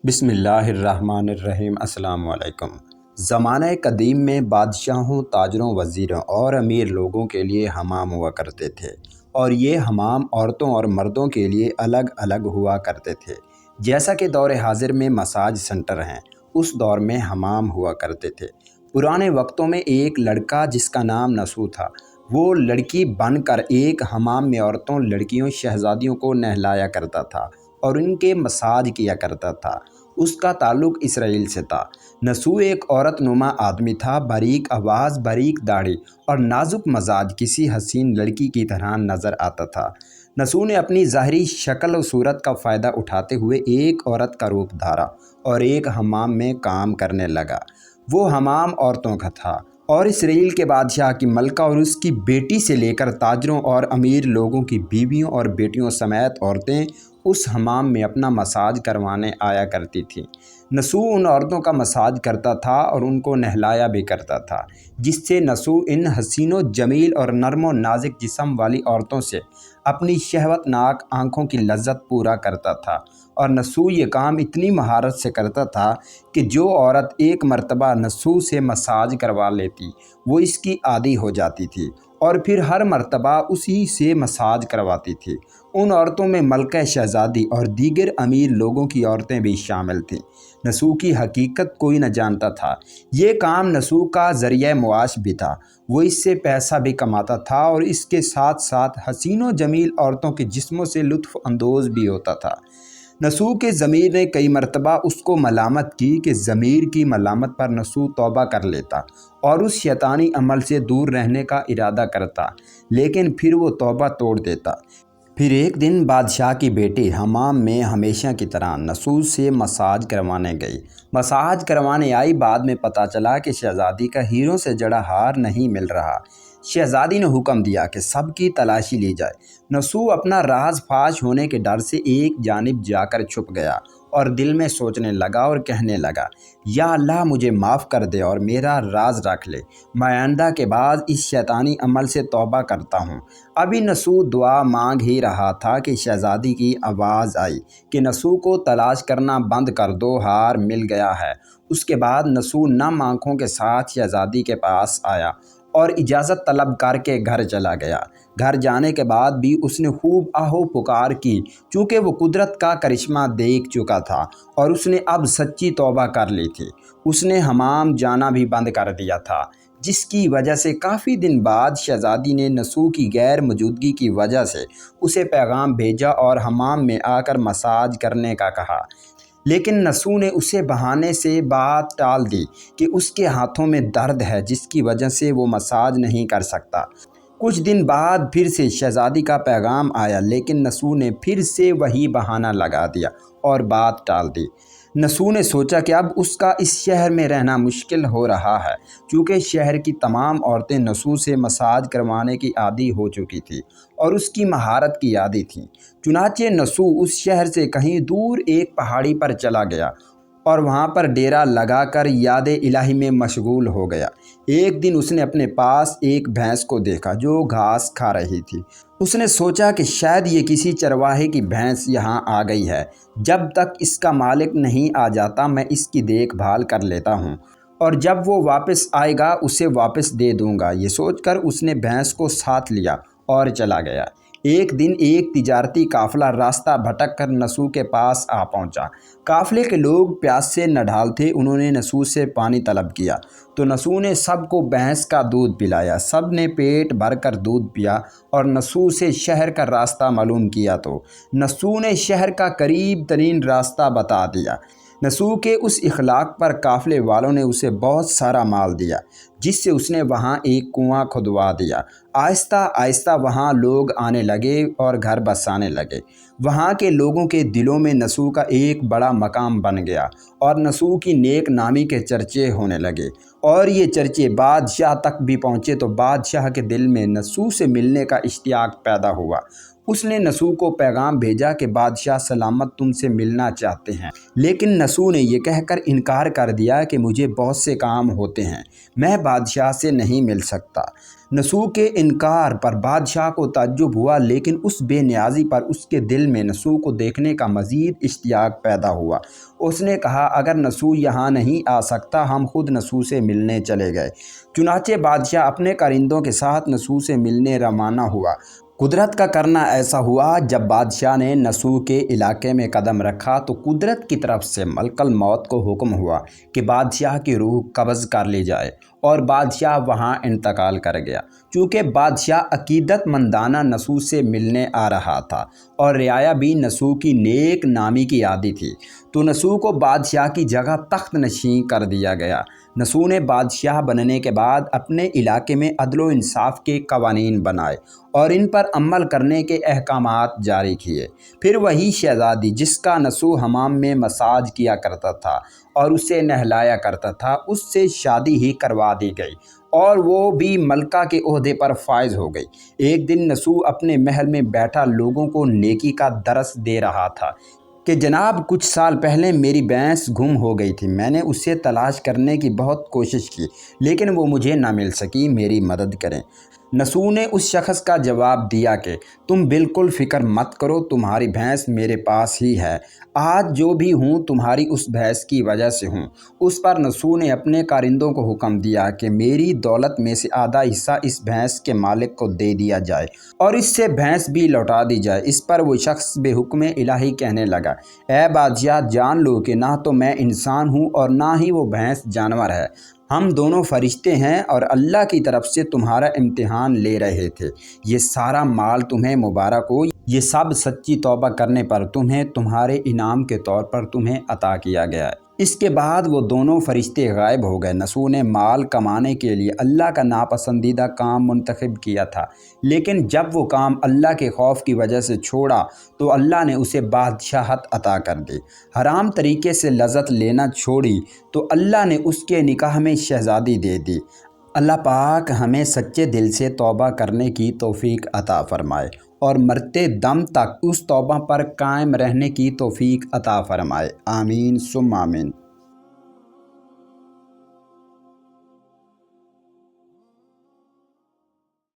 بسم اللہ الرحمن الرحیم۔ السلام علیکم۔ زمانہ قدیم میں بادشاہوں، تاجروں، وزیروں اور امیر لوگوں کے لیے حمام ہوا کرتے تھے، اور یہ حمام عورتوں اور مردوں کے لیے الگ الگ ہوا کرتے تھے۔ جیسا کہ دور حاضر میں مساج سینٹر ہیں، اس دور میں حمام ہوا کرتے تھے۔ پرانے وقتوں میں ایک لڑکا جس کا نام نسو تھا، وہ لڑکی بن کر ایک حمام میں عورتوں، لڑکیوں، شہزادیوں کو نہلایا کرتا تھا اور ان کے مساج کیا کرتا تھا۔ اس کا تعلق اسرائیل سے تھا۔ نسو ایک عورت نما آدمی تھا، باریک آواز، باریک داڑھی اور نازک مزاج، کسی حسین لڑکی کی طرح نظر آتا تھا۔ نسو نے اپنی ظاہری شکل و صورت کا فائدہ اٹھاتے ہوئے ایک عورت کا روپ دھارا اور ایک حمام میں کام کرنے لگا۔ وہ حمام عورتوں کا تھا، اور اسرائیل کے بادشاہ کی ملکہ اور اس کی بیٹی سے لے کر تاجروں اور امیر لوگوں کی بیویوں اور بیٹیوں سمیت عورتیں اس حمام میں اپنا مساج کروانے آیا کرتی تھیں۔ نسو ان عورتوں کا مساج کرتا تھا اور ان کو نہلایا بھی کرتا تھا، جس سے نسو ان حسین و جمیل اور نرم و نازک جسم والی عورتوں سے اپنی شہوت ناک آنکھوں کی لذت پورا کرتا تھا۔ اور نسو یہ کام اتنی مہارت سے کرتا تھا کہ جو عورت ایک مرتبہ نسو سے مساج کروا لیتی، وہ اس کی عادی ہو جاتی تھی اور پھر ہر مرتبہ اسی سے مساج کرواتی تھی۔ ان عورتوں میں ملکہ شہزادی اور دیگر امیر لوگوں کی عورتیں بھی شامل تھیں۔ نسو کی حقیقت کوئی نہ جانتا تھا۔ یہ کام نسو کا ذریعہ معاش بھی تھا۔ وہ اس سے پیسہ بھی کماتا تھا اور اس کے ساتھ ساتھ حسین و جمیل عورتوں کے جسموں سے لطف اندوز بھی ہوتا تھا۔ نسو کے ضمیر نے کئی مرتبہ اس کو ملامت کی کہ ضمیر کی ملامت پر نسو توبہ کر لیتا اور اس شیطانی عمل سے دور رہنے کا ارادہ کرتا، لیکن پھر وہ توبہ توڑ دیتا۔ پھر ایک دن بادشاہ کی بیٹی حمام میں ہمیشہ کی طرح نسو سے مساج کروانے گئی۔ مساج کروانے آئی، بعد میں پتہ چلا کہ شہزادی کا ہیروں سے جڑا ہار نہیں مل رہا۔ شہزادی نے حکم دیا کہ سب کی تلاشی لی جائے۔ نسو اپنا راز فاش ہونے کے ڈر سے ایک جانب جا کر چھپ گیا اور دل میں سوچنے لگا اور کہنے لگا، یا اللہ مجھے معاف کر دے اور میرا راز رکھ لے۔ میں آئندہ کے بعد اس شیطانی عمل سے توبہ کرتا ہوں۔ ابھی نسو دعا مانگ ہی رہا تھا کہ شہزادی کی آواز آئی کہ نسو کو تلاش کرنا بند کر دو، ہار مل گیا ہے۔ اس کے بعد نسو نم آنکھوں کے ساتھ شہزادی کے پاس آیا اور اجازت طلب کر کے گھر چلا گیا۔ گھر جانے کے بعد بھی اس نے خوب آہو پکار کی، چونکہ وہ قدرت کا کرشمہ دیکھ چکا تھا اور اس نے اب سچی توبہ کر لی تھی۔ اس نے حمام جانا بھی بند کر دیا تھا، جس کی وجہ سے کافی دن بعد شہزادی نے نسو کی غیر موجودگی کی وجہ سے اسے پیغام بھیجا اور حمام میں آ کر مساج کرنے کا کہا، لیکن نسو نے اسے بہانے سے بات ٹال دی کہ اس کے ہاتھوں میں درد ہے، جس کی وجہ سے وہ مساج نہیں کر سکتا۔ کچھ دن بعد پھر سے شہزادی کا پیغام آیا، لیکن نسو نے پھر سے وہی بہانہ لگا دیا اور بات ٹال دی۔ نسو نے سوچا کہ اب اس کا اس شہر میں رہنا مشکل ہو رہا ہے، کیونکہ شہر کی تمام عورتیں نسو سے مساج کروانے کی عادی ہو چکی تھیں اور اس کی مہارت کی عادی تھیں۔ چنانچہ نسو اس شہر سے کہیں دور ایک پہاڑی پر چلا گیا اور وہاں پر ڈیرا لگا کر یاد الہی میں مشغول ہو گیا۔ ایک دن اس نے اپنے پاس ایک بھینس کو دیکھا جو گھاس کھا رہی تھی۔ اس نے سوچا کہ شاید یہ کسی چرواہے کی بھینس یہاں آ گئی ہے، جب تک اس کا مالک نہیں آ جاتا میں اس کی دیکھ بھال کر لیتا ہوں، اور جب وہ واپس آئے گا اسے واپس دے دوں گا۔ یہ سوچ کر اس نے بھینس کو ساتھ لیا اور چلا گیا۔ ایک دن ایک تجارتی قافلہ راستہ بھٹک کر نسو کے پاس آ پہنچا۔ قافلے کے لوگ پیاس سے نڈھال تھے۔ انہوں نے نسو سے پانی طلب کیا تو نسو نے سب کو بھینس کا دودھ پلایا۔ سب نے پیٹ بھر کر دودھ پیا اور نسو سے شہر کا راستہ معلوم کیا تو نسو نے شہر کا قریب ترین راستہ بتا دیا۔ نسو کے اس اخلاق پر قافلے والوں نے اسے بہت سارا مال دیا، جس سے اس نے وہاں ایک کنواں کھدوا دیا۔ آہستہ آہستہ وہاں لوگ آنے لگے اور گھر بسانے لگے۔ وہاں کے لوگوں کے دلوں میں نسو کا ایک بڑا مقام بن گیا اور نسو کی نیک نامی کے چرچے ہونے لگے، اور یہ چرچے بادشاہ تک بھی پہنچے تو بادشاہ کے دل میں نسو سے ملنے کا اشتیاق پیدا ہوا۔ اس نے نسو کو پیغام بھیجا کہ بادشاہ سلامت تم سے ملنا چاہتے ہیں، لیکن نسو نے یہ کہہ کر انکار کر دیا کہ مجھے بہت سے کام ہوتے ہیں، میں بادشاہ سے نہیں مل سکتا۔ نسو کے انکار پر بادشاہ کو تعجب ہوا، لیکن اس بے نیازی پر اس کے دل میں نسو کو دیکھنے کا مزید اشتیاق پیدا ہوا۔ اس نے کہا، اگر نسو یہاں نہیں آ سکتا ہم خود نسو سے ملنے چلے گئے۔ چنانچہ بادشاہ اپنے کارندوں کے ساتھ نسو سے ملنے روانہ ہوا۔ قدرت کا کرنا ایسا ہوا، جب بادشاہ نے نسو کے علاقے میں قدم رکھا تو قدرت کی طرف سے ملک الموت کو حکم ہوا کہ بادشاہ کی روح قبض کر لی جائے، اور بادشاہ وہاں انتقال کر گیا۔ چونکہ بادشاہ عقیدت مندانہ نسو سے ملنے آ رہا تھا اور رعایا بھی نسو کی نیک نامی کی عادی تھی، تو نسو کو بادشاہ کی جگہ تخت نشین کر دیا گیا۔ نسو نے بادشاہ بننے کے بعد اپنے علاقے میں عدل و انصاف کے قوانین بنائے اور ان پر عمل کرنے کے احکامات جاری کیے۔ پھر وہی شہزادی جس کا نسو حمام میں مساج کیا کرتا تھا اور اسے نہلایا کرتا تھا، اس سے شادی ہی کروا دی گئی اور وہ بھی ملکہ کے عہدے پر فائز ہو گئی۔ ایک دن نسو اپنے محل میں بیٹھا لوگوں کو نیکی کا درس دے رہا تھا کہ جناب، کچھ سال پہلے میری بھینس گم ہو گئی تھی۔ میں نے اسے تلاش کرنے کی بہت کوشش کی لیکن وہ مجھے نہ مل سکی، میری مدد کریں۔ نسو نے اس شخص کا جواب دیا کہ تم بالکل فکر مت کرو، تمہاری بھینس میرے پاس ہی ہے۔ آج جو بھی ہوں تمہاری اس بھینس کی وجہ سے ہوں۔ اس پر نسو نے اپنے کارندوں کو حکم دیا کہ میری دولت میں سے آدھا حصہ اس بھینس کے مالک کو دے دیا جائے اور اس سے بھینس بھی لوٹا دی جائے۔ اس پر وہ شخص بے حکم الہی کہنے لگا، اے بادشاہ، جان لو کہ نہ تو میں انسان ہوں اور نہ ہی وہ بھینس جانور ہے۔ ہم دونوں فرشتے ہیں اور اللہ کی طرف سے تمہارا امتحان لے رہے تھے۔ یہ سارا مال تمہیں مبارک ہو، یہ سب سچی توبہ کرنے پر تمہیں تمہارے انعام کے طور پر تمہیں عطا کیا گیا ہے۔ اس کے بعد وہ دونوں فرشتے غائب ہو گئے۔ نسو نے مال کمانے کے لیے اللہ کا ناپسندیدہ کام منتخب کیا تھا، لیکن جب وہ کام اللہ کے خوف کی وجہ سے چھوڑا تو اللہ نے اسے بادشاہت عطا کر دی۔ حرام طریقے سے لذت لینا چھوڑی تو اللہ نے اس کے نکاح میں شہزادی دے دی۔ اللہ پاک ہمیں سچے دل سے توبہ کرنے کی توفیق عطا فرمائے اور مرتے دم تک اس توبہ پر قائم رہنے کی توفیق عطا فرمائے۔ آمین ثم آمین۔